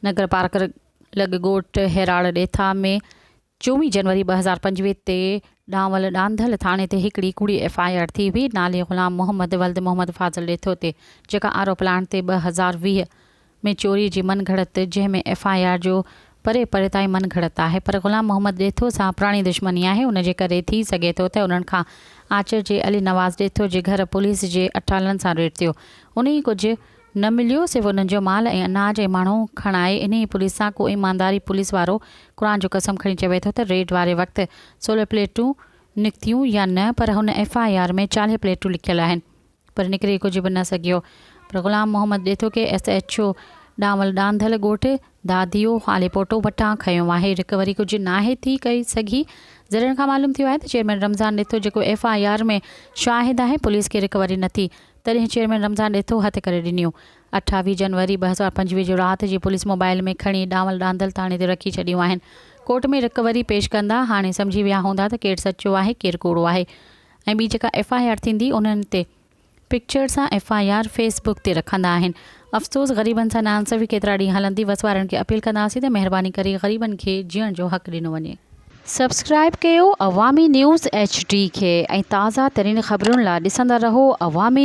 Nagar park लॻ ॻोठ हेराड़ ॾेथा में 24 जनवरी 2025 ते ॾांवल ॾांधल थाणे ते हिकिड़ी कूड़ी FIR थी हुई नाले ग़ुलाम मोहम्मद वल्द मोहम्मद फाज़ल ॾेथो ते, जेका आरो प्लांट ते 2020 में चोरी जी मन घड़त, जंहिंमें FIR जो परे परे ताईं मन घड़त आहे। पर ग़ुलाम मोहम्मद ॾेथो सां पुराणी दुश्मनी आहे, उनजे करे थी सघे थो त उन्हनि खां आचर जे अली नवाज़ ॾेथो जे घर पुलिस जे अठालनि सां रेड थियो। उन ई कुझु न मिलियो, सिर्फ़ु उन्हनि जो माल ऐं अनाज ऐं माण्हू खणाए। इन ई पुलिस सां को ईमानदारी पुलिस वारो क़ुर जो कसम खणी चवे थो त रेड वारे वक़्तु 16 प्लेटूं निकितियूं या न, पर हुन FIR में 40 प्लेटूं लिखियल आहिनि, पर निकिरे कुझु बि न सघियो। पर ग़ुलाम मोहम्मद ॾेथो के SHO ॾांवल ॾांधल ॻोठ दादियो हाले पोटो वटां खयो आहे। रिकवरी कुझु नाहे थी कई सघी। ज़रियनि खां मालूम थियो आहे त चेयरमैन रमज़ान ॾेथो जेको FIR में शाहिद आहे, पुलिस खे रिकवरी न थी, तॾहिं चेयरमैन रमज़ान ॾेथो हथु करे ॾिनियूं। 28 जनवरी 2025 जो राति जी पुलिस मोबाइल में खणी ॾांवल ॾांधल थाणे ते रखी छॾियूं आहिनि। कोर्ट में रिकवरी पेश कंदा हाणे सम्झी विया हूंदा त केरु सचो आहे केरु कूड़ो आहे। ऐं ॿी जेका FIR थींदी उन्हनि ते पिक्चर सां FIR फेसबुक ते रखंदा आहिनि। अफ़सोस ग़रीबनि सां नाइंसाफ़ी केतिरा ॾींहं हलंदी। वसवारनि खे अपील कंदासीं त महिरबानी करे ग़रीबनि खे जीअण जो हक़ ॾिनो वञे। सब्सक्राइब कयो अवामी न्यूज़ HD खे ऐं ताज़ा तरीन ख़बरुनि लाइ ॾिसंदा रहो अवामी